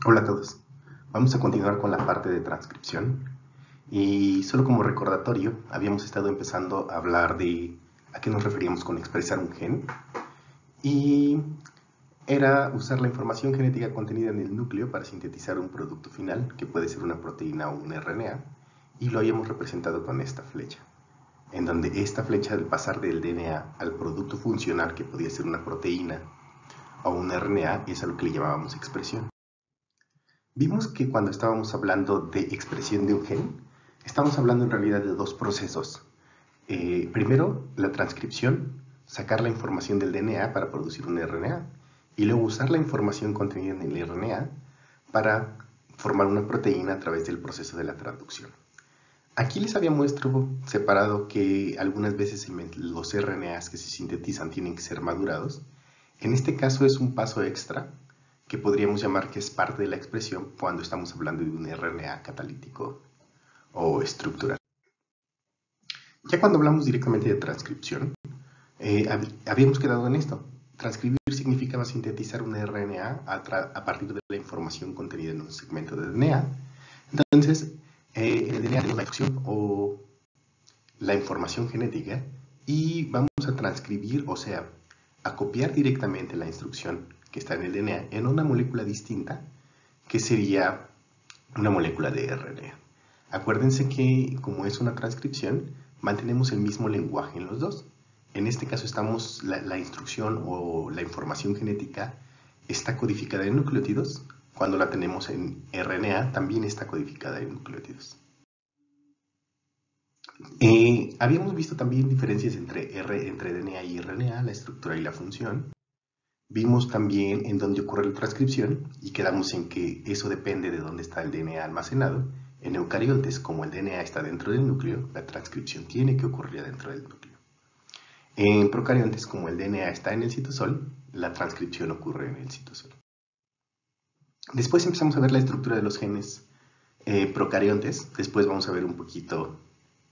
Hola a todos. Vamos a continuar con la parte de transcripción y solo como recordatorio habíamos estado empezando a hablar de a qué nos referíamos con expresar un gen y era usar la información genética contenida en el núcleo para sintetizar un producto final que puede ser una proteína o un RNA y lo habíamos representado con esta flecha, en donde esta flecha al pasar del DNA al producto funcional que podía ser una proteína o un RNA es a lo que le llamábamos expresión. Vimos que cuando estábamos hablando de expresión de un gen, estamos hablando en realidad de dos procesos. Primero, la transcripción, sacar la información del DNA para producir un RNA, y luego usar la información contenida en el RNA para formar una proteína a través del proceso de la traducción. Aquí les había separado que algunas veces los RNAs que se sintetizan tienen que ser madurados. En este caso es un paso extra que podríamos llamar que es parte de la expresión cuando estamos hablando de un RNA catalítico o estructural. Ya cuando hablamos directamente de transcripción, habíamos quedado en esto. Transcribir significaba sintetizar un RNA a partir de la información contenida en un segmento de DNA. Entonces, en el DNA tenemos la instrucción o la información genética y vamos a transcribir, o sea, a copiar directamente la instrucción que está en el DNA en una molécula distinta, que sería una molécula de RNA. Acuérdense que, como es una transcripción, mantenemos el mismo lenguaje en los dos. En este caso, la instrucción o la información genética está codificada en nucleótidos. Cuando la tenemos en RNA, también está codificada en nucleótidos. Habíamos visto también diferencias entre DNA y RNA, la estructura y la función. Vimos también en dónde ocurre la transcripción y quedamos en que eso depende de dónde está el DNA almacenado. En eucariontes, como el DNA está dentro del núcleo, la transcripción tiene que ocurrir dentro del núcleo. En procariontes, como el DNA está en el citosol, la transcripción ocurre en el citosol. Después empezamos a ver la estructura de los genes procariontes. Después vamos a ver un poquito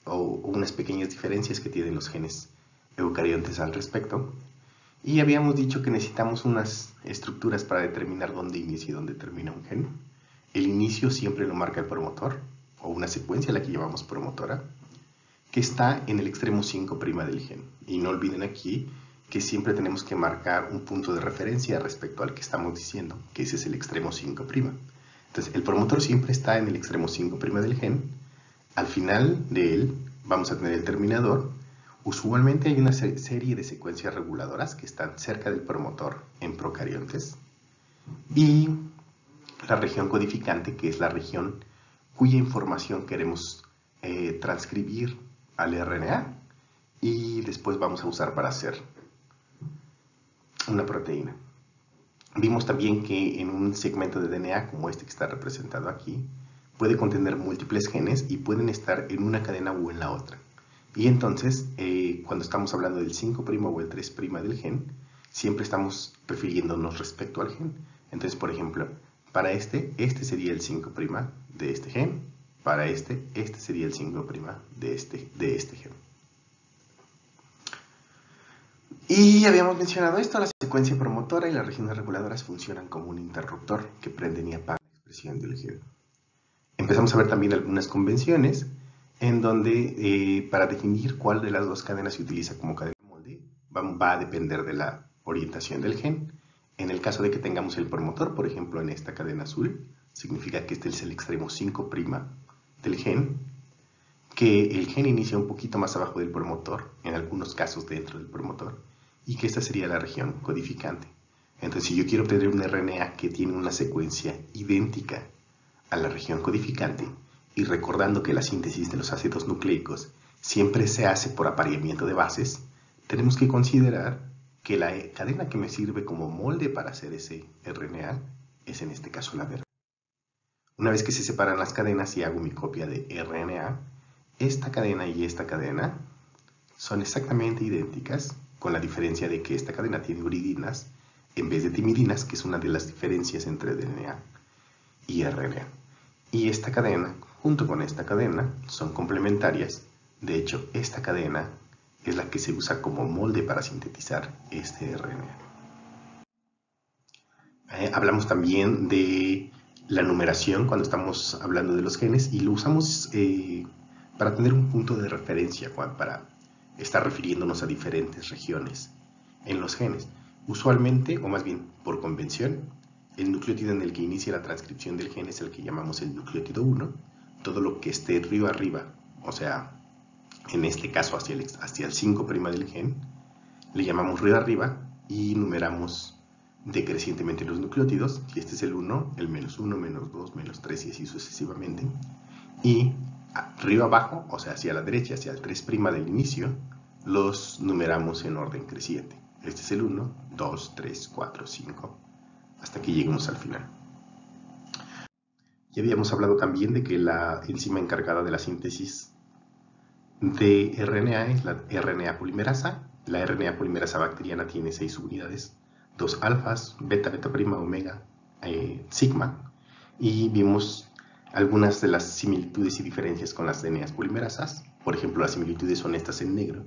o unas pequeñas diferencias que tienen los genes eucariontes al respecto. Y habíamos dicho que necesitamos unas estructuras para determinar dónde inicia y dónde termina un gen. El inicio siempre lo marca el promotor, o una secuencia, la que llamamos promotora, que está en el extremo 5' del gen. Y no olviden aquí que siempre tenemos que marcar un punto de referencia respecto al que estamos diciendo, que ese es el extremo 5'. Entonces, el promotor siempre está en el extremo 5' del gen. Al final de él vamos a tener el terminador. Usualmente hay una serie de secuencias reguladoras que están cerca del promotor en procariontes y la región codificante, que es la región cuya información queremos transcribir al RNA y después vamos a usar para hacer una proteína. Vimos también que en un segmento de DNA como este que está representado aquí puede contener múltiples genes y pueden estar en una cadena o en la otra. Y entonces, cuando estamos hablando del 5' o el 3' del gen, siempre estamos refiriéndonos respecto al gen. Entonces, por ejemplo, para este sería el 5' de este gen. Para este sería el 5' de este gen. Y habíamos mencionado esto, la secuencia promotora y las regiones reguladoras funcionan como un interruptor que prenden y apagan la expresión del gen. Empezamos a ver también algunas convenciones en donde para definir cuál de las dos cadenas se utiliza como cadena molde va a depender de la orientación del gen. En el caso de que tengamos el promotor, por ejemplo, en esta cadena azul, significa que este es el extremo 5' del gen, que el gen inicia un poquito más abajo del promotor, en algunos casos dentro del promotor, y que esta sería la región codificante. Entonces, si yo quiero obtener un RNA que tiene una secuencia idéntica a la región codificante, y recordando que la síntesis de los ácidos nucleicos siempre se hace por apareamiento de bases, tenemos que considerar que la cadena que me sirve como molde para hacer ese RNA es en este caso la verde. Una vez que se separan las cadenas y hago mi copia de RNA, esta cadena y esta cadena son exactamente idénticas, con la diferencia de que esta cadena tiene uridinas en vez de timidinas, que es una de las diferencias entre DNA y RNA. Y esta cadena, junto con esta cadena, son complementarias. De hecho, esta cadena es la que se usa como molde para sintetizar este RNA. Hablamos también de la numeración cuando estamos hablando de los genes y lo usamos para tener un punto de referencia, para estar refiriéndonos a diferentes regiones en los genes. Usualmente, o más bien por convención, el nucleótido en el que inicia la transcripción del gen es el que llamamos el nucleótido 1. Todo lo que esté río arriba, o sea, en este caso hacia el 5' del gen, le llamamos río arriba y numeramos decrecientemente los nucleótidos. Si este es el 1, el -1, -2, -3 y así sucesivamente. Y río abajo, o sea, hacia la derecha, hacia el 3' del inicio, los numeramos en orden creciente. Este es el 1, 2, 3, 4, 5, hasta que lleguemos al final. Ya habíamos hablado también de que la enzima encargada de la síntesis de RNA es la RNA polimerasa. La RNA polimerasa bacteriana tiene 6 subunidades, 2 alfas, beta, beta prima, omega, sigma, y vimos algunas de las similitudes y diferencias con las DNAs polimerasas. Por ejemplo, las similitudes son estas en negro.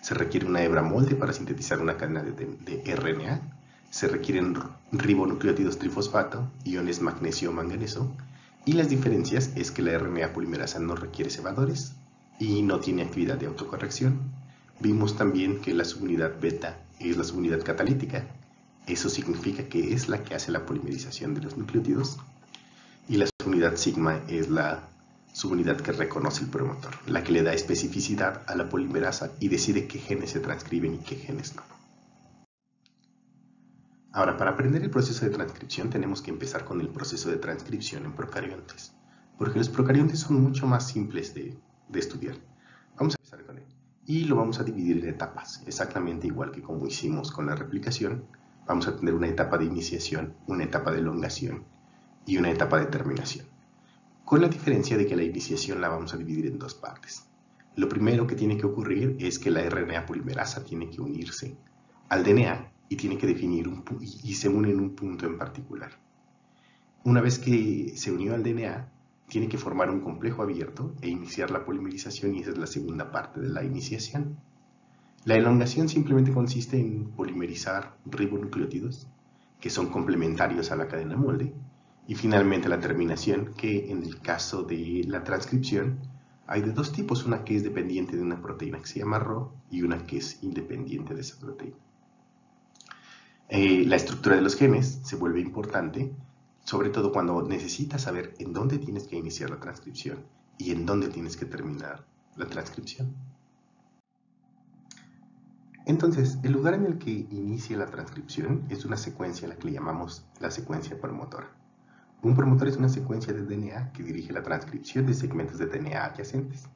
Se requiere una hebra molde para sintetizar una cadena de RNA. Se requieren ribonucleótidos trifosfato, iones magnesio o manganeso. Y las diferencias es que la RNA polimerasa no requiere cebadores y no tiene actividad de autocorrección. Vimos también que la subunidad beta es la subunidad catalítica. Eso significa que es la que hace la polimerización de los nucleótidos. Y la subunidad sigma es la subunidad que reconoce el promotor, la que le da especificidad a la polimerasa y decide qué genes se transcriben y qué genes no. Ahora, para aprender el proceso de transcripción tenemos que empezar con el proceso de transcripción en procariontes, porque los procariontes son mucho más simples de estudiar. Vamos a empezar con él y lo vamos a dividir en etapas, exactamente igual que como hicimos con la replicación. Vamos a tener una etapa de iniciación, una etapa de elongación y una etapa de terminación, con la diferencia de que la iniciación la vamos a dividir en dos partes. Lo primero que tiene que ocurrir es que la RNA polimerasa tiene que unirse al DNA y tiene que definir y se une en un punto en particular. Una vez que se unió al DNA, tiene que formar un complejo abierto e iniciar la polimerización, y esa es la segunda parte de la iniciación. La elongación simplemente consiste en polimerizar ribonucleótidos, que son complementarios a la cadena molde, y finalmente la terminación, que en el caso de la transcripción hay de dos tipos, una que es dependiente de una proteína que se llama Rho y una que es independiente de esa proteína. La estructura de los genes se vuelve importante, sobre todo cuando necesitas saber en dónde tienes que iniciar la transcripción y en dónde tienes que terminar la transcripción. Entonces, el lugar en el que inicia la transcripción es una secuencia a la que le llamamos la secuencia promotora. Un promotor es una secuencia de DNA que dirige la transcripción de segmentos de DNA adyacentes.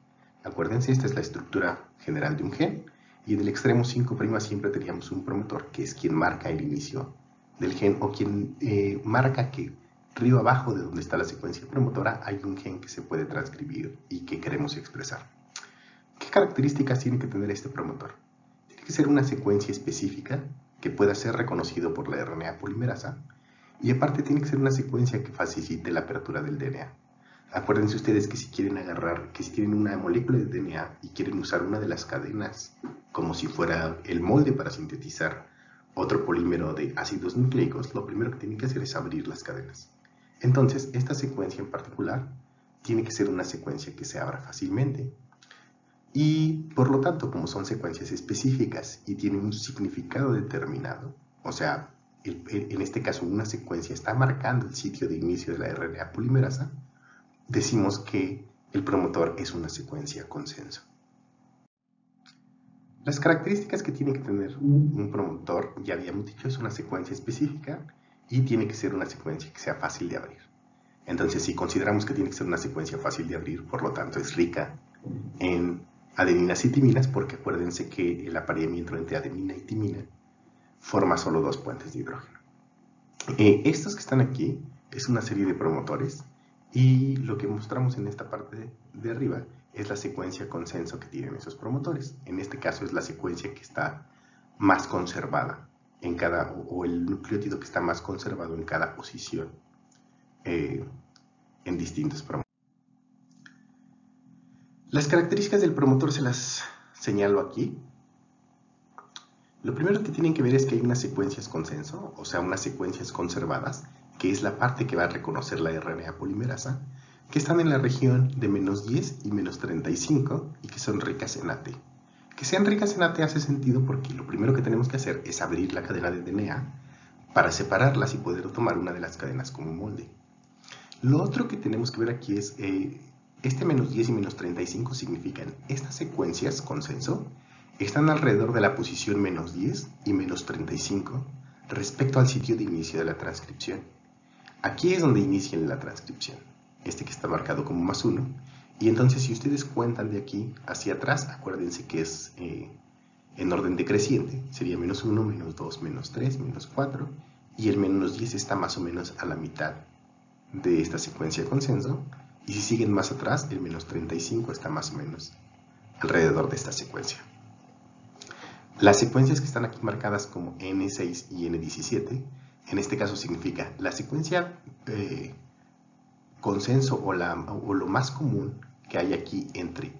Acuérdense, esta es la estructura general de un gen, y en el extremo 5' siempre teníamos un promotor, que es quien marca el inicio del gen, o quien marca que río abajo de donde está la secuencia promotora hay un gen que se puede transcribir y que queremos expresar. ¿Qué características tiene que tener este promotor? Tiene que ser una secuencia específica que pueda ser reconocido por la RNA polimerasa, y aparte tiene que ser una secuencia que facilite la apertura del DNA. Acuérdense ustedes que si quieren que si tienen una molécula de DNA y quieren usar una de las cadenas como si fuera el molde para sintetizar otro polímero de ácidos nucleicos, lo primero que tienen que hacer es abrir las cadenas. Entonces, esta secuencia en particular tiene que ser una secuencia que se abra fácilmente. Y por lo tanto, como son secuencias específicas y tienen un significado determinado, o sea, en este caso una secuencia está marcando el sitio de inicio de la RNA polimerasa, decimos que el promotor es una secuencia consenso. Las características que tiene que tener un promotor, ya habíamos dicho, es una secuencia específica y tiene que ser una secuencia que sea fácil de abrir. Entonces, si consideramos que tiene que ser una secuencia fácil de abrir, por lo tanto es rica en adeninas y timinas, porque acuérdense que el apareamiento entre adenina y timina forma solo dos puentes de hidrógeno. Estos que están aquí es una serie de promotores, y lo que mostramos en esta parte de arriba es la secuencia consenso que tienen esos promotores. En este caso es la secuencia que está más conservada en cada, o el nucleótido que está más conservado en cada posición en distintos promotores. Las características del promotor se las señalo aquí. Lo primero que tienen que ver es que hay unas secuencias consenso, o sea, unas secuencias conservadas, que es la parte que va a reconocer la RNA polimerasa, que están en la región de -10 y -35 y que son ricas en AT. Que sean ricas en AT hace sentido porque lo primero que tenemos que hacer es abrir la cadena de DNA para separarlas y poder tomar una de las cadenas como molde. Lo otro que tenemos que ver aquí es este -10 y -35 significan estas secuencias consenso están alrededor de la posición -10 y -35 respecto al sitio de inicio de la transcripción. Aquí es donde inicia la transcripción, este que está marcado como +1, y entonces si ustedes cuentan de aquí hacia atrás, acuérdense que es en orden decreciente, sería -1, -2, -3, -4, y el -10 está más o menos a la mitad de esta secuencia consenso, y si siguen más atrás, el -35 está más o menos alrededor de esta secuencia. Las secuencias que están aquí marcadas como N6 y N17, en este caso significa la secuencia consenso o lo más común que hay aquí entre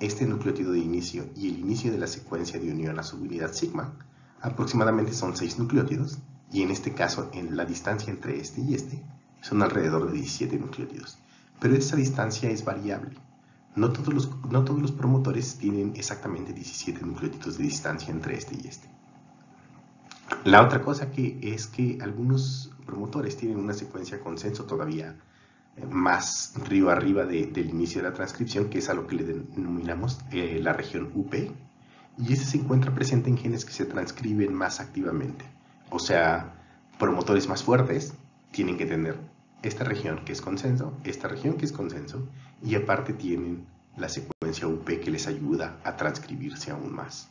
este nucleótido de inicio y el inicio de la secuencia de unión a subunidad sigma, aproximadamente son 6 nucleótidos, y en este caso en la distancia entre este y este son alrededor de 17 nucleótidos. Pero esa distancia es variable. No todos los promotores tienen exactamente 17 nucleótidos de distancia entre este y este. La otra cosa es que algunos promotores tienen una secuencia consenso todavía más río arriba del inicio de la transcripción, que es a lo que le denominamos la región UP, y ese se encuentra presente en genes que se transcriben más activamente. O sea, promotores más fuertes tienen que tener esta región que es consenso, esta región que es consenso, y aparte tienen la secuencia UP que les ayuda a transcribirse aún más.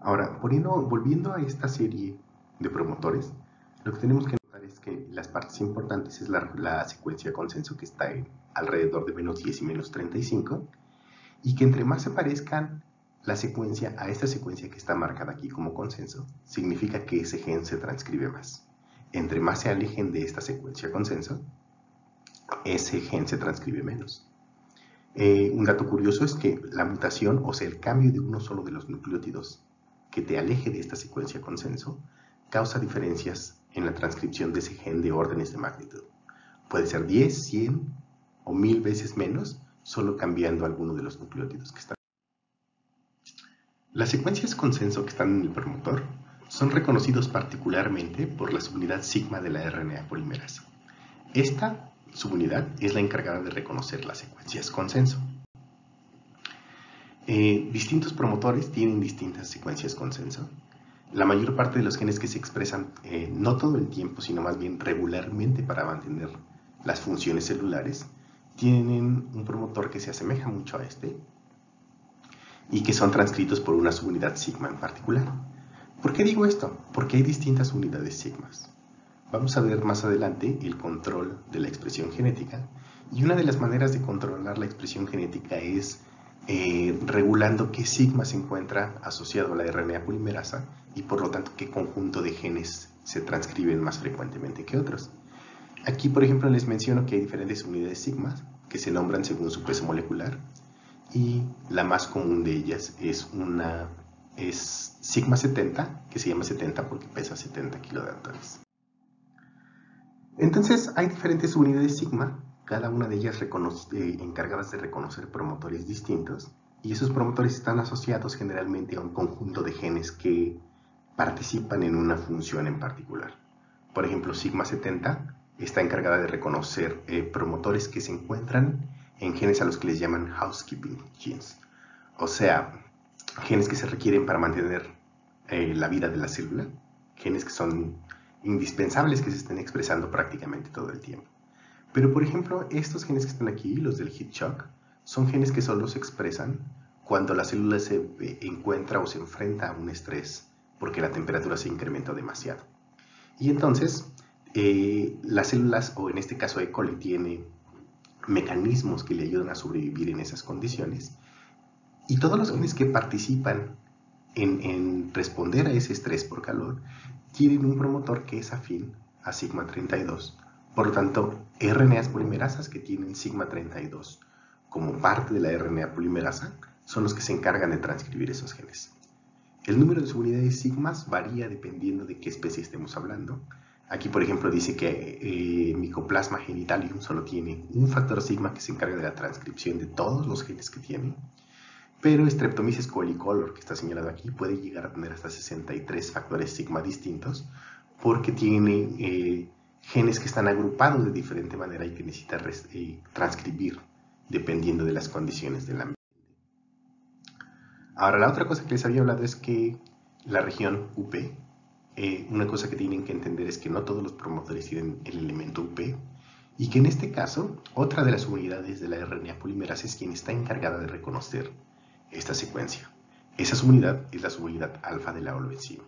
Ahora, volviendo a esta serie de promotores, lo que tenemos que notar es que las partes importantes es la secuencia consenso, que está alrededor de -10 y -35, y que entre más se parezcan la secuencia a esta secuencia que está marcada aquí como consenso, significa que ese gen se transcribe más. Entre más se alejen de esta secuencia consenso, ese gen se transcribe menos. Un dato curioso es que la mutación, o sea, el cambio de uno solo de los nucleótidos que te aleje de esta secuencia consenso, causa diferencias en la transcripción de ese gen de órdenes de magnitud. Puede ser 10, 100 o 1000 veces menos, solo cambiando alguno de los nucleótidos que están. Las secuencias consenso que están en el promotor son reconocidos particularmente por la subunidad sigma de la RNA polimerasa. Esta subunidad es la encargada de reconocer las secuencias consenso. Distintos promotores tienen distintas secuencias consenso. La mayor parte de los genes que se expresan, no todo el tiempo, sino más bien regularmente para mantener las funciones celulares, tienen un promotor que se asemeja mucho a este y que son transcritos por una subunidad sigma en particular. ¿Por qué digo esto? Porque hay distintas unidades sigmas. Vamos a ver más adelante el control de la expresión genética, y una de las maneras de controlar la expresión genética es regulando qué sigma se encuentra asociado a la RNA polimerasa y por lo tanto qué conjunto de genes se transcriben más frecuentemente que otros. Aquí, por ejemplo, les menciono que hay diferentes unidades sigmas que se nombran según su peso molecular, y la más común de ellas es sigma 70, que se llama 70 porque pesa 70 kilodaltones. Entonces hay diferentes unidades sigma, cada una de ellas encargadas de reconocer promotores distintos, y esos promotores están asociados generalmente a un conjunto de genes que participan en una función en particular. Por ejemplo, sigma 70 está encargada de reconocer promotores que se encuentran en genes a los que les llaman housekeeping genes, o sea, genes que se requieren para mantener la vida de la célula, genes que son indispensables que se estén expresando prácticamente todo el tiempo. Pero por ejemplo, estos genes que están aquí, los del heat shock, son genes que solo se expresan cuando la célula se encuentra o se enfrenta a un estrés porque la temperatura se incrementa demasiado. Y entonces, las células, o en este caso E. coli, tiene mecanismos que le ayudan a sobrevivir en esas condiciones, y todos los genes que participan en responder a ese estrés por calor tienen un promotor que es afín a sigma 32. Por lo tanto, RNAs polimerasas que tienen sigma 32 como parte de la RNA polimerasa son los que se encargan de transcribir esos genes. El número de subunidades sigmas varía dependiendo de qué especie estemos hablando. Aquí, por ejemplo, dice que Mycoplasma genitalium solo tiene un factor sigma que se encarga de la transcripción de todos los genes que tiene, pero Streptomyces colicolor, que está señalado aquí, puede llegar a tener hasta 63 factores sigma distintos porque tiene genes que están agrupados de diferente manera y que necesita transcribir dependiendo de las condiciones del ambiente. Ahora, la otra cosa que les había hablado es que la región UP, una cosa que tienen que entender es que no todos los promotores tienen el elemento UP y que en este caso, otra de las unidades de la RNA polimerasa es quien está encargada de reconocer esta secuencia. Esa subunidad es la subunidad alfa de la holoenzima.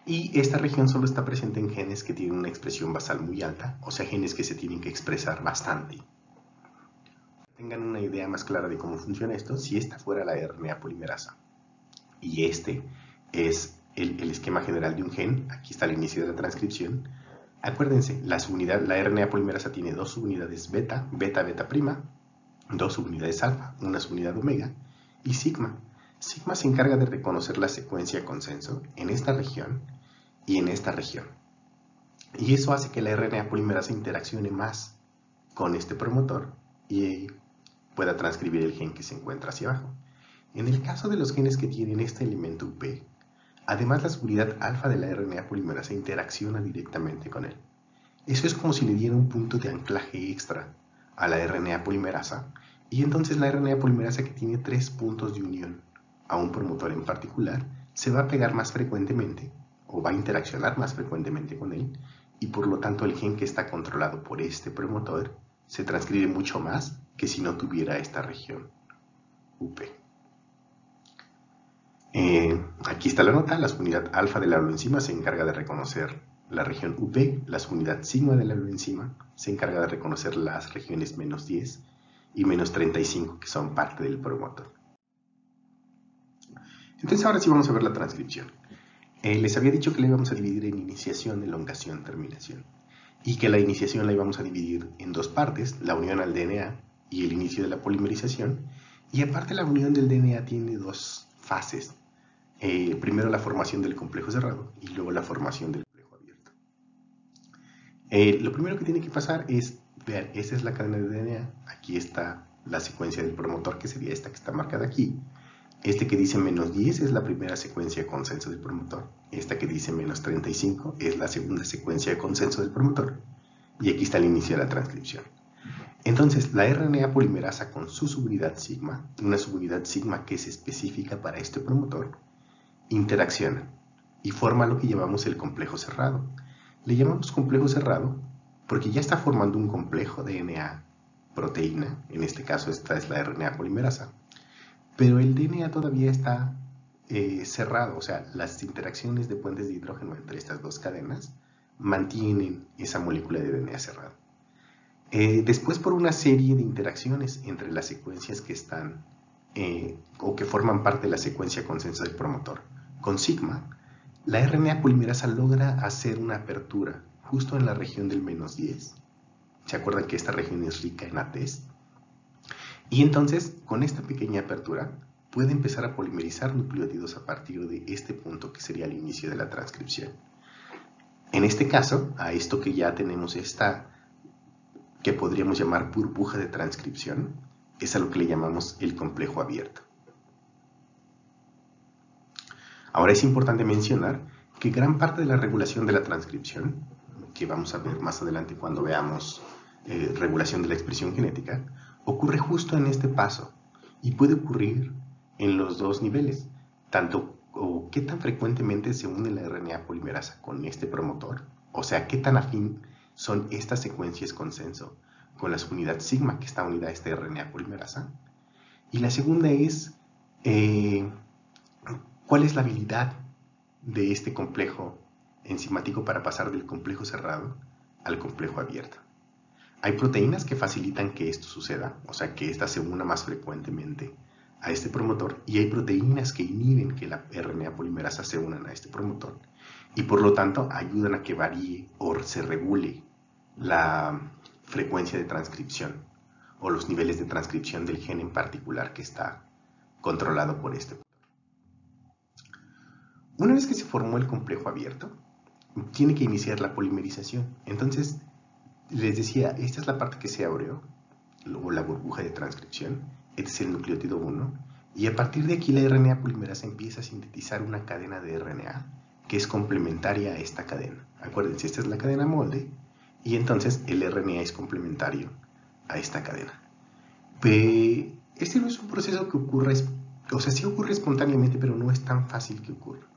Y esta región solo está presente en genes que tienen una expresión basal muy alta, o sea, genes que se tienen que expresar bastante. Tengan una idea más clara de cómo funciona esto, si esta fuera la RNA polimerasa y este es el esquema general de un gen, aquí está el inicio de la transcripción, acuérdense, la RNA polimerasa tiene dos subunidades beta, beta, beta prima, dos subunidades alfa, una subunidad omega y sigma. Sigma se encarga de reconocer la secuencia consenso en esta región y en esta región. Y eso hace que la RNA polimerasa interaccione más con este promotor y pueda transcribir el gen que se encuentra hacia abajo. En el caso de los genes que tienen este elemento UP, además la subunidad alfa de la RNA polimerasa interacciona directamente con él. Eso es como si le diera un punto de anclaje extra a la RNA polimerasa, y entonces la RNA polimerasa que tiene 3 puntos de unión a un promotor en particular se va a pegar más frecuentemente o va a interaccionar más frecuentemente con él, y por lo tanto el gen que está controlado por este promotor se transcribe mucho más que si no tuviera esta región UP. Aquí está la nota, la subunidad alfa de la holoenzima se encarga de reconocer la región UP, la subunidad sigma de la holoenzima se encarga de reconocer las regiones menos 10 y menos 35 que son parte del promotor. Entonces ahora sí vamos a ver la transcripción. Les había dicho que la íbamos a dividir en iniciación, elongación, terminación, y que la iniciación la íbamos a dividir en dos partes, la unión al DNA y el inicio de la polimerización, y aparte la unión del DNA tiene dos fases. Primero la formación del complejo cerrado y luego la formación del complejo abierto. Lo primero que tiene que pasar es ver, esa es la cadena de DNA, aquí está la secuencia del promotor que sería esta que está marcada aquí. Este que dice menos 10 es la primera secuencia de consenso del promotor. Esta que dice menos 35 es la segunda secuencia de consenso del promotor. Y aquí está el inicio de la transcripción. Entonces, la RNA polimerasa con su subunidad sigma, una subunidad sigma que es específica para este promotor, interacciona y forma lo que llamamos el complejo cerrado. Le llamamos complejo cerrado porque ya está formando un complejo DNA proteína, en este caso esta es la RNA polimerasa, pero el DNA todavía está cerrado, o sea, las interacciones de puentes de hidrógeno entre estas dos cadenas mantienen esa molécula de DNA cerrado. Después, por una serie de interacciones entre las secuencias que están o que forman parte de la secuencia consenso del promotor con sigma, la RNA polimerasa logra hacer una apertura justo en la región del menos 10. ¿Se acuerdan que esta región es rica en ATs? Y entonces, con esta pequeña apertura, puede empezar a polimerizar nucleótidos a partir de este punto que sería el inicio de la transcripción. En este caso, a esto que ya tenemos esta, que podríamos llamar burbuja de transcripción, es a lo que le llamamos el complejo abierto. Ahora es importante mencionar que gran parte de la regulación de la transcripción, que vamos a ver más adelante cuando veamos regulación de la expresión genética, ocurre justo en este paso y puede ocurrir en los dos niveles, tanto o qué tan frecuentemente se une la RNA polimerasa con este promotor, o sea, qué tan afín son estas secuencias consenso con la subunidad sigma que está unida a esta RNA polimerasa. Y la segunda es cuál es la habilidad de este complejo enzimático para pasar del complejo cerrado al complejo abierto. Hay proteínas que facilitan que esto suceda, o sea, que ésta se una más frecuentemente a este promotor, y hay proteínas que inhiben que la RNA polimerasa se unan a este promotor, y por lo tanto ayudan a que varíe o se regule la frecuencia de transcripción, o los niveles de transcripción del gen en particular que está controlado por este. Una vez que se formó el complejo abierto, tiene que iniciar la polimerización. Entonces, les decía, esta es la parte que se abrió, o la burbuja de transcripción. Este es el nucleótido 1. Y a partir de aquí la RNA polimerasa empieza a sintetizar una cadena de RNA que es complementaria a esta cadena. Acuérdense, esta es la cadena molde y entonces el RNA es complementario a esta cadena. Este no es un proceso que ocurra, o sea, sí ocurre espontáneamente, pero no es tan fácil que ocurra.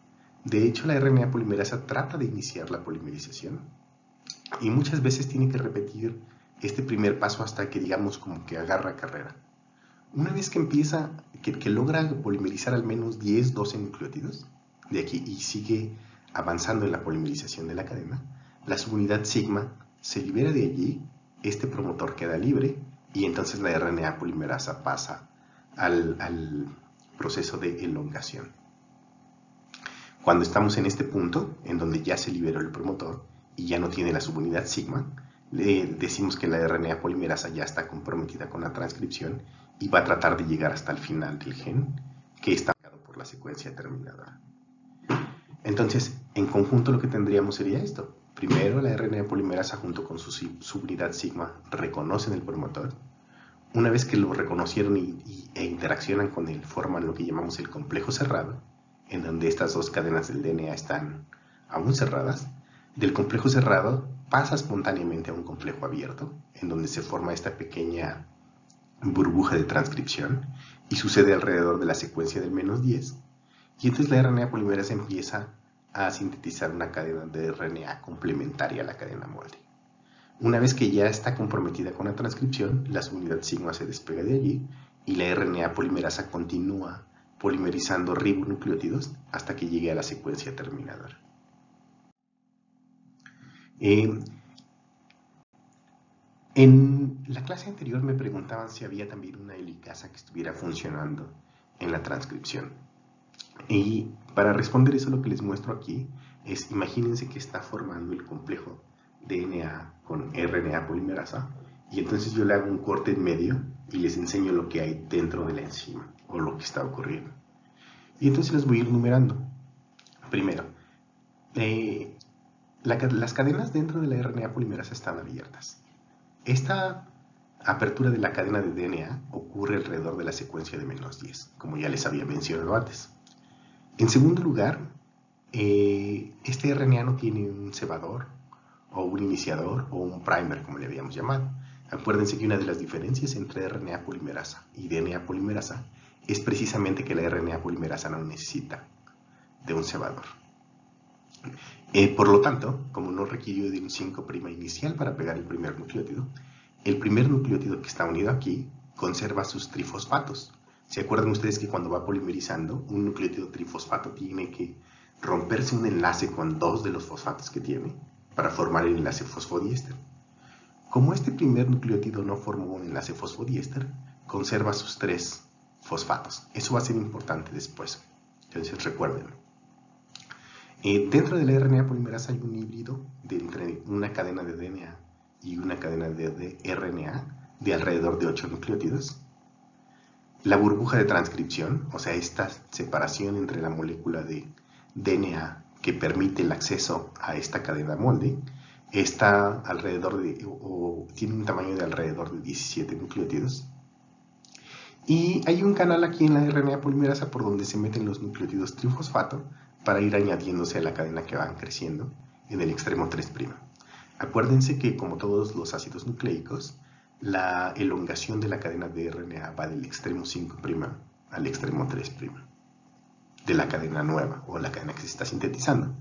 De hecho, la RNA polimerasa trata de iniciar la polimerización y muchas veces tiene que repetir este primer paso hasta que, digamos, como que agarra carrera. Una vez que empieza, que logra polimerizar al menos 10, 12 nucleótidos de aquí y sigue avanzando en la polimerización de la cadena, la subunidad sigma se libera de allí, este promotor queda libre y entonces la RNA polimerasa pasa al proceso de elongación. Cuando estamos en este punto, en donde ya se liberó el promotor y ya no tiene la subunidad sigma, le decimos que la RNA polimerasa ya está comprometida con la transcripción y va a tratar de llegar hasta el final del gen que está marcado por la secuencia terminadora. Entonces, en conjunto lo que tendríamos sería esto. Primero, la RNA polimerasa junto con su subunidad sigma reconocen el promotor. Una vez que lo reconocieron e interaccionan con él, forman lo que llamamos el complejo cerrado, en donde estas dos cadenas del DNA están aún cerradas. Del complejo cerrado pasa espontáneamente a un complejo abierto, en donde se forma esta pequeña burbuja de transcripción y sucede alrededor de la secuencia del -10. Y entonces la RNA polimerasa empieza a sintetizar una cadena de RNA complementaria a la cadena molde. Una vez que ya está comprometida con la transcripción, la subunidad sigma se despega de allí y la RNA polimerasa continúa polimerizando ribonucleótidos hasta que llegue a la secuencia terminadora. En la clase anterior me preguntaban si había también una helicasa que estuviera funcionando en la transcripción. Y para responder eso, lo que les muestro aquí es, imagínense que está formando el complejo DNA con RNA polimerasa y entonces yo le hago un corte en medio y les enseño lo que hay dentro de la enzima o lo que está ocurriendo. Y entonces les voy a ir numerando. Primero, las cadenas dentro de la RNA polimerasa están abiertas. Esta apertura de la cadena de DNA ocurre alrededor de la secuencia de -10, como ya les había mencionado antes. En segundo lugar, este RNA no tiene un cebador, o un iniciador, o un primer, como le habíamos llamado. Acuérdense que una de las diferencias entre RNA polimerasa y DNA polimerasa es precisamente que la RNA polimerasa no necesita de un cebador. Por lo tanto, como no requirió de un 5' inicial para pegar el primer nucleótido que está unido aquí conserva sus trifosfatos. ¿Se acuerdan ustedes que cuando va polimerizando, un nucleótido trifosfato tiene que romperse un enlace con 2 de los fosfatos que tiene para formar el enlace fosfodiéster? Como este primer nucleótido no formó un enlace fosfodiéster, conserva sus 3 fosfatos. Eso va a ser importante después. Entonces recuérdenlo. Dentro de la RNA polimerasa hay un híbrido entre una cadena de DNA y una cadena de RNA de alrededor de 8 nucleótidos. La burbuja de transcripción, o sea, esta separación entre la molécula de DNA que permite el acceso a esta cadena molde, está alrededor de, o tiene un tamaño de alrededor de 17 nucleótidos. Y hay un canal aquí en la RNA polimerasa por donde se meten los nucleótidos trifosfato para ir añadiéndose a la cadena que van creciendo en el extremo 3'. Acuérdense que, como todos los ácidos nucleicos, la elongación de la cadena de RNA va del extremo 5' al extremo 3' de la cadena nueva o la cadena que se está sintetizando.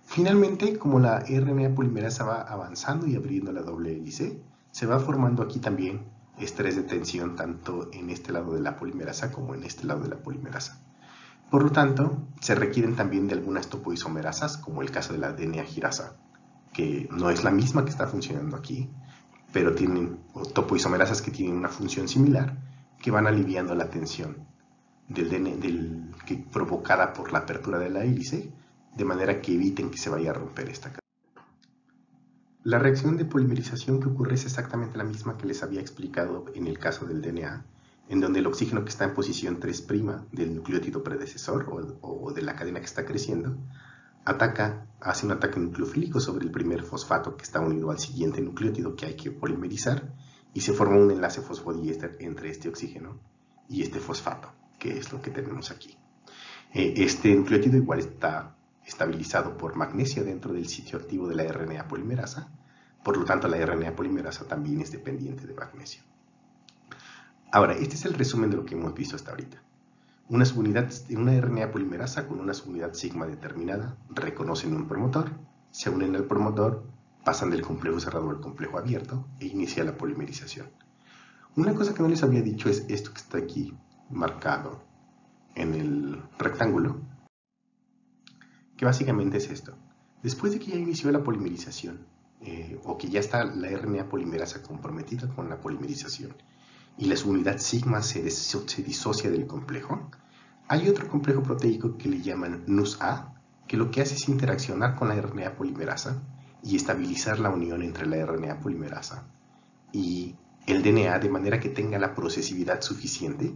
Finalmente, como la RNA polimerasa va avanzando y abriendo la doble hélice, se va formando aquí también estrés de tensión tanto en este lado de la polimerasa como en este lado de la polimerasa. Por lo tanto, se requieren también de algunas topoisomerasas, como el caso de la DNA girasa, que no es la misma que está funcionando aquí, pero tienen topoisomerasas que tienen una función similar, que van aliviando la tensión provocada por la apertura de la hélice, de manera que eviten que se vaya a romper esta cadena. La reacción de polimerización que ocurre es exactamente la misma que les había explicado en el caso del DNA, en donde el oxígeno que está en posición 3' del nucleótido predecesor o de la cadena que está creciendo, hace un ataque nucleofílico sobre el primer fosfato que está unido al siguiente nucleótido que hay que polimerizar y se forma un enlace fosfodiéster entre este oxígeno y este fosfato, que es lo que tenemos aquí. Este nucleótido igual está estabilizado por magnesio dentro del sitio activo de la RNA polimerasa, por lo tanto la RNA polimerasa también es dependiente de magnesio. Ahora, este es el resumen de lo que hemos visto hasta ahorita. Una RNA polimerasa con una subunidad sigma determinada reconocen un promotor, se unen al promotor, pasan del complejo cerrado al complejo abierto e inicia la polimerización. Una cosa que no les había dicho es esto que está aquí marcado en el rectángulo, que básicamente es esto. Después de que ya inició la polimerización, o que ya está la RNA polimerasa comprometida con la polimerización, y la subunidad sigma se disocia del complejo, hay otro complejo proteico que le llaman NUS-A, que lo que hace es interaccionar con la RNA polimerasa y estabilizar la unión entre la RNA polimerasa y el DNA de manera que tenga la procesividad suficiente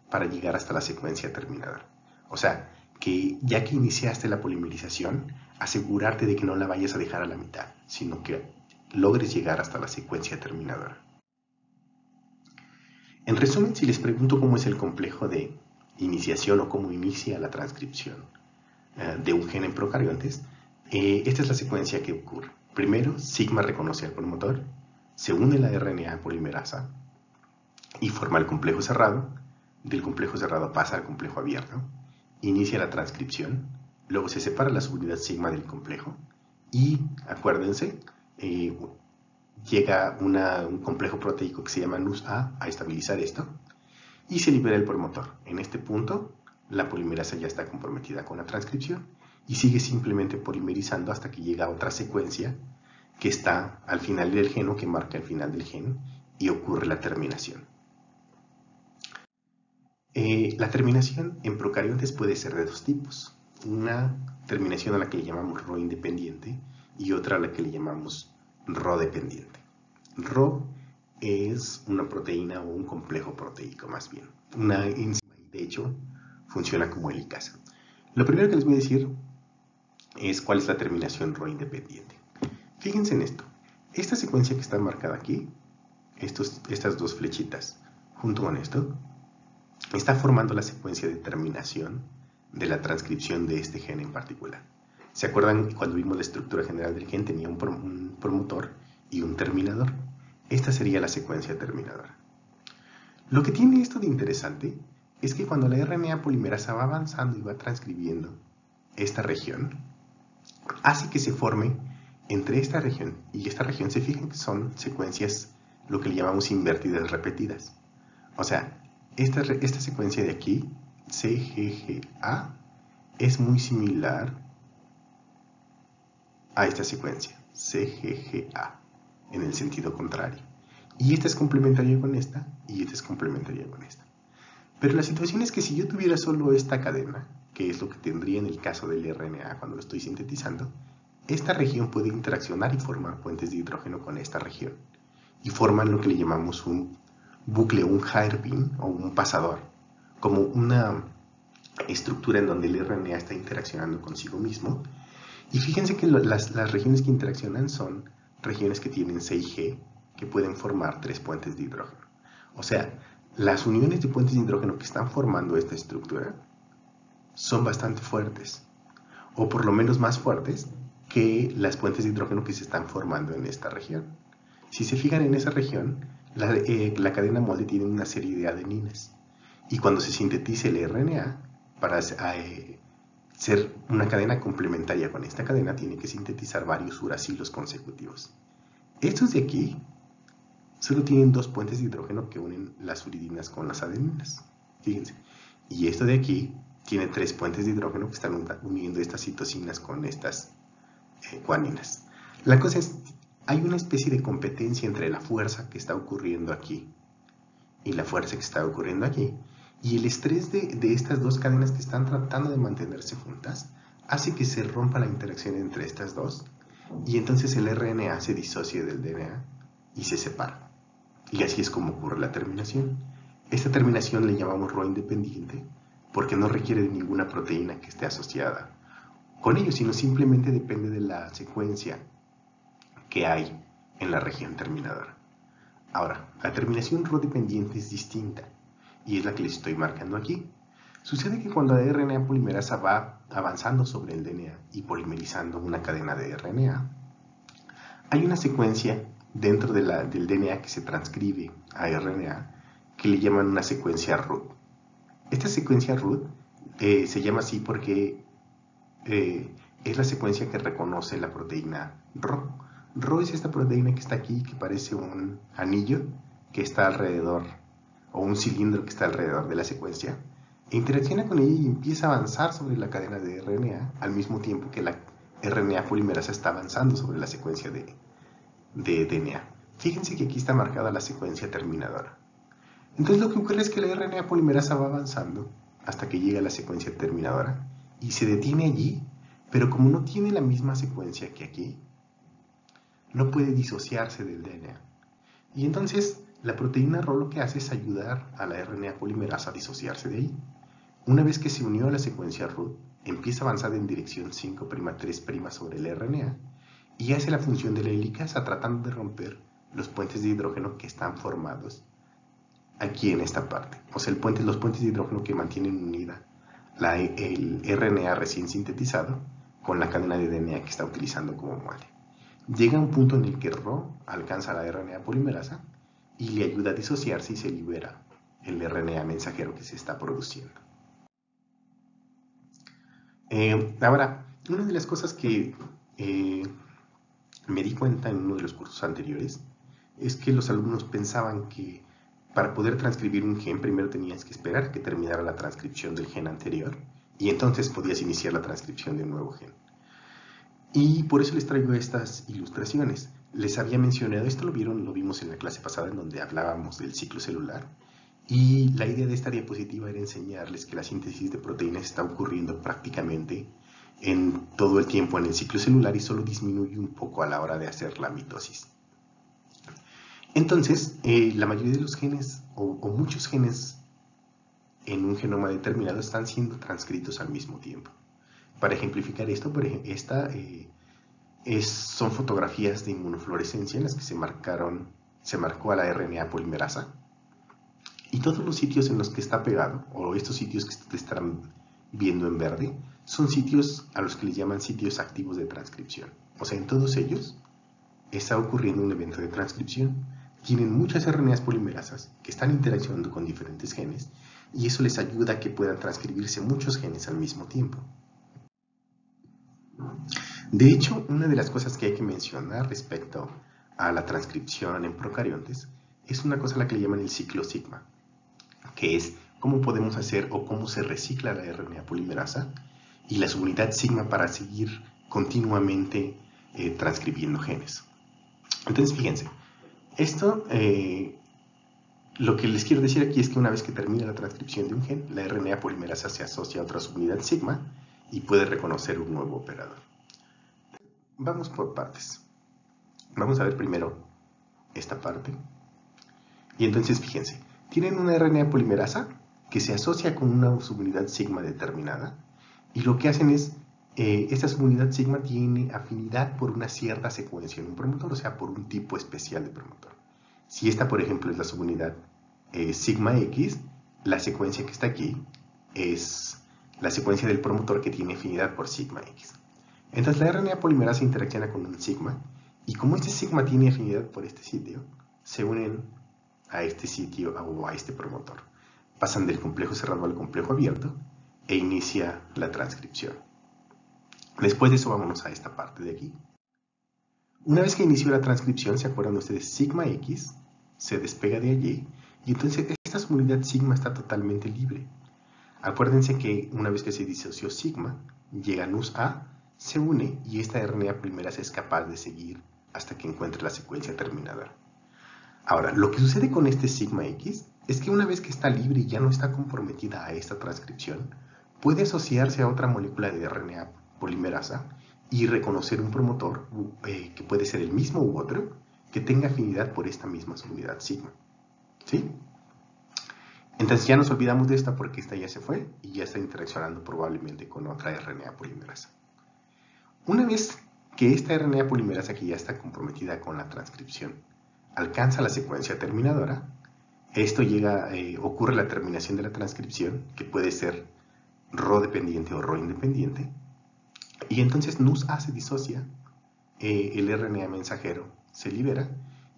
para llegar hasta la secuencia terminadora. O sea, que ya que iniciaste la polimerización, asegurarte de que no la vayas a dejar a la mitad, sino que logres llegar hasta la secuencia terminadora. En resumen, si les pregunto cómo es el complejo de iniciación o cómo inicia la transcripción de un gen en procariontes, esta es la secuencia que ocurre. Primero, sigma reconoce al promotor, se une la RNA polimerasa y forma el complejo cerrado. Del complejo cerrado pasa al complejo abierto, inicia la transcripción, luego se separa la subunidad sigma del complejo y, acuérdense, llega un complejo proteico que se llama NUS-A a estabilizar esto y se libera el promotor. En este punto, la polimerasa ya está comprometida con la transcripción y sigue simplemente polimerizando hasta que llega a otra secuencia que está al final del gen o que marca el final del gen y ocurre la terminación. La terminación en procariontes puede ser de dos tipos. Una terminación a la que le llamamos Rho independiente y otra a la que le llamamos Rho dependiente. Rho es una proteína o un complejo proteico más bien, una enzima y de hecho funciona como helicasa. Lo primero que les voy a decir es cuál es la terminación Rho independiente. Fíjense en esto, esta secuencia que está marcada aquí, estas dos flechitas junto con esto, está formando la secuencia de terminación de la transcripción de este gen en particular. ¿Se acuerdan cuando vimos la estructura general del gen? Tenía un promotor y un terminador. Esta sería la secuencia terminadora. Lo que tiene esto de interesante es que cuando la RNA polimerasa va avanzando y va transcribiendo esta región, hace que se forme entre esta región y esta región, se fijan que son secuencias, lo que le llamamos invertidas repetidas. O sea, esta secuencia de aquí, CGGA, es muy similar a esta secuencia, CGGA, en el sentido contrario. Y esta es complementaria con esta, y esta es complementaria con esta. Pero la situación es que si yo tuviera solo esta cadena, que es lo que tendría en el caso del RNA cuando lo estoy sintetizando, esta región puede interaccionar y formar puentes de hidrógeno con esta región. Y forman lo que le llamamos un bucle, un hairpin o un pasador, como una estructura en donde el RNA está interaccionando consigo mismo. Y fíjense que las regiones que interaccionan son regiones que tienen 6G, que pueden formar 3 puentes de hidrógeno. O sea, las uniones de puentes de hidrógeno que están formando esta estructura son bastante fuertes, o por lo menos más fuertes que las puentes de hidrógeno que se están formando en esta región. Si se fijan en esa región, la cadena molde tiene una serie de adeninas, y cuando se sintetice el RNA, para ser una cadena complementaria con esta cadena, tiene que sintetizar varios uracilos consecutivos. Estos de aquí solo tienen 2 puentes de hidrógeno que unen las uridinas con las adeninas, fíjense, y esto de aquí tiene 3 puentes de hidrógeno que están uniendo estas citosinas con estas guaninas. La cosa es, hay una especie de competencia entre la fuerza que está ocurriendo aquí y la fuerza que está ocurriendo aquí, y el estrés de estas dos cadenas que están tratando de mantenerse juntas hace que se rompa la interacción entre estas dos, y entonces el RNA se disocie del DNA y se separa, y así es como ocurre la terminación. Esta terminación le llamamos Rho independiente porque no requiere de ninguna proteína que esté asociada con ello, sino simplemente depende de la secuencia que hay en la región terminadora. Ahora, la terminación Rho dependiente es distinta y es la que les estoy marcando aquí. Sucede que cuando la RNA polimerasa va avanzando sobre el DNA y polimerizando una cadena de RNA, hay una secuencia dentro del DNA que se transcribe a RNA que le llaman una secuencia root. Esta secuencia root se llama así porque es la secuencia que reconoce la proteína Rho. Rho es esta proteína que está aquí, que parece un anillo que está alrededor, o un cilindro que está alrededor de la secuencia, e interacciona con ella y empieza a avanzar sobre la cadena de RNA al mismo tiempo que la RNA polimerasa está avanzando sobre la secuencia de DNA. Fíjense que aquí está marcada la secuencia terminadora. Entonces lo que ocurre es que la RNA polimerasa va avanzando hasta que llega a la secuencia terminadora y se detiene allí, pero como no tiene la misma secuencia que aquí, no puede disociarse del DNA. Y entonces la proteína Rho lo que hace es ayudar a la RNA polimerasa a disociarse de ahí. Una vez que se unió a la secuencia root, empieza a avanzar en dirección 5'3' sobre el RNA y hace la función de la helicasa tratando de romper los puentes de hidrógeno que están formados aquí en esta parte. O sea, los puentes de hidrógeno que mantienen unida el RNA recién sintetizado con la cadena de DNA que está utilizando como molde. Llega un punto en el que Rho alcanza la RNA polimerasa y le ayuda a disociarse y se libera el RNA mensajero que se está produciendo. Ahora, una de las cosas que me di cuenta en uno de los cursos anteriores es que los alumnos pensaban que para poder transcribir un gen primero tenías que esperar a que terminara la transcripción del gen anterior y entonces podías iniciar la transcripción de un nuevo gen. Y por eso les traigo estas ilustraciones. Les había mencionado, esto lo vimos en la clase pasada en donde hablábamos del ciclo celular. Y la idea de esta diapositiva era enseñarles que la síntesis de proteínas está ocurriendo prácticamente en todo el tiempo en el ciclo celular y solo disminuye un poco a la hora de hacer la mitosis. Entonces, la mayoría de los genes o muchos genes en un genoma determinado están siendo transcritos al mismo tiempo. Para ejemplificar esto, son fotografías de inmunofluorescencia en las que se marcó a la RNA polimerasa. Y todos los sitios en los que está pegado, o estos sitios que te estarán viendo en verde, son sitios a los que les llaman sitios activos de transcripción. O sea, en todos ellos está ocurriendo un evento de transcripción. Tienen muchas RNAs polimerasas que están interaccionando con diferentes genes y eso les ayuda a que puedan transcribirse muchos genes al mismo tiempo. De hecho, una de las cosas que hay que mencionar respecto a la transcripción en procariontes es una cosa a la que le llaman el ciclo sigma, que es cómo podemos hacer o cómo se recicla la RNA polimerasa y la subunidad sigma para seguir continuamente transcribiendo genes. Entonces, fíjense, esto lo que les quiero decir aquí es que una vez que termina la transcripción de un gen, la RNA polimerasa se asocia a otra subunidad sigma y puede reconocer un nuevo operador. Vamos por partes. Vamos a ver primero esta parte. Y entonces fíjense, tienen una RNA polimerasa que se asocia con una subunidad sigma determinada y lo que hacen es, esta subunidad sigma tiene afinidad por una cierta secuencia en un promotor, o sea, por un tipo especial de promotor. Si esta, por ejemplo, es la subunidad sigma X, la secuencia que está aquí es la secuencia del promotor que tiene afinidad por sigma X. Entonces la RNA polimerasa interacciona con un sigma y como este sigma tiene afinidad por este sitio, se unen a este sitio o a este promotor. Pasan del complejo cerrado al complejo abierto e inicia la transcripción. Después de eso vámonos a esta parte de aquí. Una vez que inició la transcripción, ¿se acuerdan ustedes? Sigma X se despega de allí y entonces esta subunidad sigma está totalmente libre. Acuérdense que una vez que se disoció sigma, llega nus A, se une y esta RNA polimerasa es capaz de seguir hasta que encuentre la secuencia terminadora. Ahora, lo que sucede con este sigma X es que una vez que está libre y ya no está comprometida a esta transcripción, puede asociarse a otra molécula de RNA polimerasa y reconocer un promotor que puede ser el mismo u otro que tenga afinidad por esta misma subunidad sigma. ¿Sí? Entonces ya nos olvidamos de esta porque esta ya se fue y ya está interaccionando probablemente con otra RNA polimerasa. Una vez que esta RNA polimerasa que ya está comprometida con la transcripción alcanza la secuencia terminadora, esto ocurre la terminación de la transcripción, que puede ser Rho dependiente o Rho independiente, y entonces NUS-A se disocia, el RNA mensajero se libera,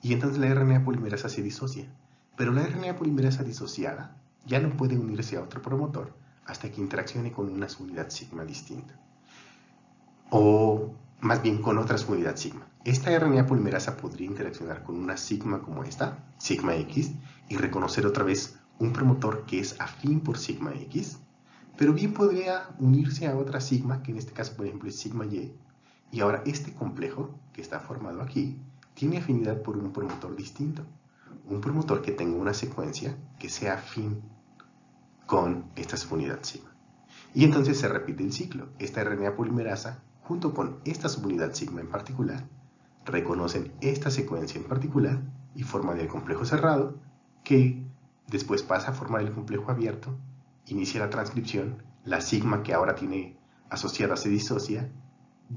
y entonces la RNA polimerasa se disocia. Pero la RNA polimerasa disociada ya no puede unirse a otro promotor hasta que interaccione con una subunidad sigma distinta. O más bien con otra subunidad sigma. Esta RNA polimerasa podría interaccionar con una sigma como esta, sigma X, y reconocer otra vez un promotor que es afín por sigma X, pero bien podría unirse a otra sigma, que en este caso por ejemplo es sigma Y, y ahora este complejo que está formado aquí tiene afinidad por un promotor distinto, un promotor que tenga una secuencia que sea afín con esta subunidad sigma. Y entonces se repite el ciclo. Esta RNA polimerasa, junto con esta subunidad sigma en particular, reconocen esta secuencia en particular y forman el complejo cerrado, que después pasa a formar el complejo abierto, inicia la transcripción, la sigma que ahora tiene asociada se disocia,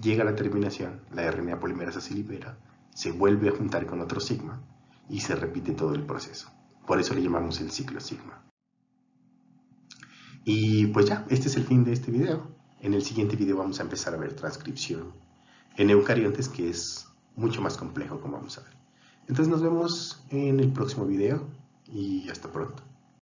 llega a la terminación, la RNA polimerasa se libera, se vuelve a juntar con otro sigma y se repite todo el proceso. Por eso le llamamos el ciclo sigma. Y pues ya, este es el fin de este video. En el siguiente video vamos a empezar a ver transcripción en eucariontes, que es mucho más complejo, como vamos a ver. Entonces nos vemos en el próximo video y hasta pronto.